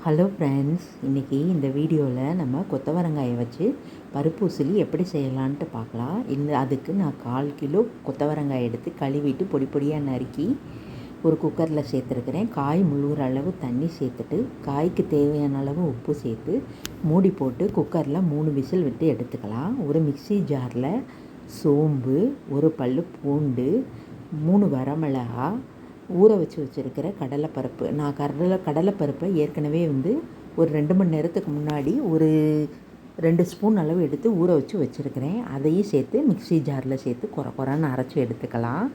Hello friends, இன்றைக்கி இந்த வீடியோவில் நம்ம கொத்தவரங்காயை வச்சு பருப்பு உசிலி எப்படி செய்யலான்ட்டு பார்க்கலாம். அதுக்கு நான் 1/4 கிலோ கொத்தவரங்காய் எடுத்து கழுவிட்டு பொடி பொடியாக நறுக்கி ஒரு குக்கரில் சேர்த்துருக்கிறேன். காய் முழுகிற அளவு தண்ணி சேர்த்துட்டு காய்க்கு தேவையான அளவு உப்பு சேர்த்து மூடி போட்டு குக்கரில் 3 விசில் விட்டு எடுத்துக்கலாம். ஒரு மிக்ஸி ஜாரில் சோம்பு, ஒரு பல் பூண்டு, 3 வரமிளகா, ஊற வச்சுருக்கிற கடலைப்பருப்பு. நான் கடலைப்பருப்பை ஏற்கனவே ஒரு 2 மணி நேரத்துக்கு முன்னாடி ஒரு 2 ஸ்பூன் அளவு எடுத்து ஊற வச்சுருக்கிறேன். அதையும் சேர்த்து மிக்ஸி ஜாரில் சேர்த்து குறைன்னு அரைச்சி எடுத்துக்கலாம்.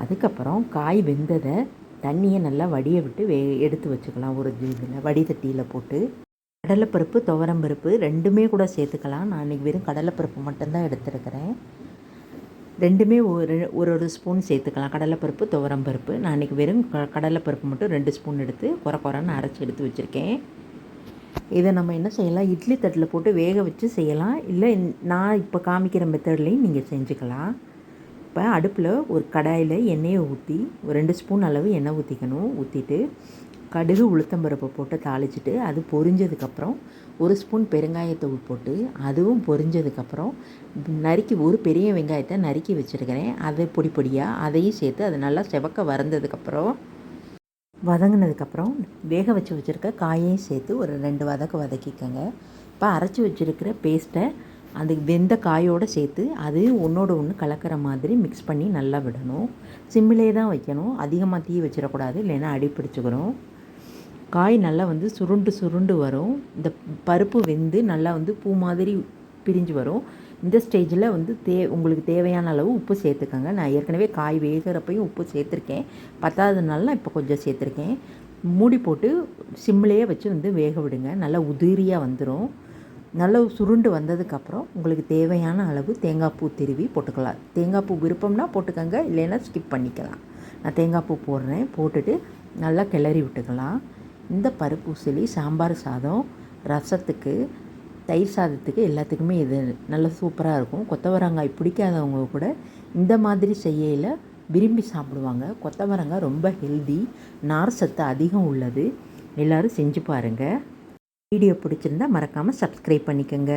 அதுக்கப்புறம் காய் வெந்ததை தண்ணியை நல்லா வடிய விட்டு எடுத்து வச்சுக்கலாம். ஒரு இதில் வடிதட்டியில் போட்டு கடலைப்பருப்பு, துவரம்பருப்பு ரெண்டுமே கூட சேர்த்துக்கலாம். நான் இன்றைக்கி வெறும் கடலைப்பருப்பு மட்டும்தான் எடுத்துருக்கிறேன். ரெண்டுமே ஒரு ஸ்பூன் சேர்த்துக்கலாம். கடலைப்பருப்பு, துவரம்பருப்பு. நான் இன்றைக்கி வெறும் கடலைப்பருப்பு மட்டும் 2 ஸ்பூன் எடுத்து குறைன்னு அரைச்சி எடுத்து வச்சுருக்கேன். இதை நம்ம என்ன செய்யலாம், இட்லி தட்டில் போட்டு வேக வச்சு செய்யலாம். இல்லை நான் இப்போ காமிக்கிற மெத்தட்லேயும் நீங்கள் செஞ்சுக்கலாம். இப்போ அடுப்பில் ஒரு கடாயில் எண்ணெயை ஊற்றி ஒரு 2 ஸ்பூன் அளவு எண்ணெய் ஊற்றிக்கணும். ஊற்றிட்டு கடுகு, உளுத்தம்பருப்பை போட்டு தாளிச்சிட்டு அது பொரிஞ்சதுக்கப்புறம் 1 ஸ்பூன் பெருங்காயத்தூள் போட்டு அதுவும் பொரிஞ்சதுக்கப்புறம் நறுக்கி ஒரு பெரிய வெங்காயத்தை நறுக்கி வச்சுருக்கிறேன். அதை பொடி பொடியாக அதையும் சேர்த்து அது நல்லா செவக்க வதங்கினதுக்கப்புறம் வேக வச்சுருக்க காயையும் சேர்த்து ஒரு 2 வதக்கிக்கோங்க. இப்போ அரைச்சி வச்சுருக்கிற பேஸ்ட்டை அது வெந்த காயோடு சேர்த்து அது ஒன்றோட ஒன்று கலக்கிற மாதிரி மிக்ஸ் பண்ணி நல்லா விடணும். சிம்மிலே தான் வைக்கணும், அதிகமாக தீ வச்சிடக்கூடாது, இல்லைன்னா அடி பிடிச்சிக்கிறோம். காய் நல்லா சுருண்டு வரும். இந்த பருப்பு வெந்து நல்லா பூ மாதிரி பிரிஞ்சு வரும். இந்த ஸ்டேஜில் உங்களுக்கு தேவையான அளவு உப்பு சேர்த்துக்கோங்க. நான் ஏற்கனவே காய் வேகிறப்பையும் உப்பு சேர்த்துருக்கேன். 10வது நாள் இப்போ கொஞ்சம் சேர்த்துருக்கேன். மூடி போட்டு சிம்மிலேயே வச்சு வேக விடுங்க. நல்லா உதிரியாக வந்துடும். நல்லா சுருண்டு வந்ததுக்கப்புறம் உங்களுக்கு தேவையான அளவு தேங்காய் பூ திருவி போட்டுக்கலாம். தேங்காய் பூ விருப்பம்னா போட்டுக்கோங்க, இல்லைன்னா ஸ்கிப் பண்ணிக்கலாம். நான் தேங்காய் பூ போடுறேன். போட்டுட்டு நல்லா கிளறி விட்டுக்கலாம். இந்த பருப்பு உசிலி சாம்பார் சாதம், ரசத்துக்கு, தயிர் சாதத்துக்கு எல்லாத்துக்குமே இது நல்லா சூப்பராக இருக்கும். கொத்தவரங்காய் பிடிக்காதவங்க கூட இந்த மாதிரி செய்யல விரும்பி சாப்பிடுவாங்க. கொத்தவரங்காய் ரொம்ப ஹெல்தி, நார் சத்து அதிகம் உள்ளது. எல்லோரும் செஞ்சு பாருங்கள். வீடியோ பிடிச்சிருந்தா மறக்காமல் சப்ஸ்கிரைப் பண்ணிக்கோங்க.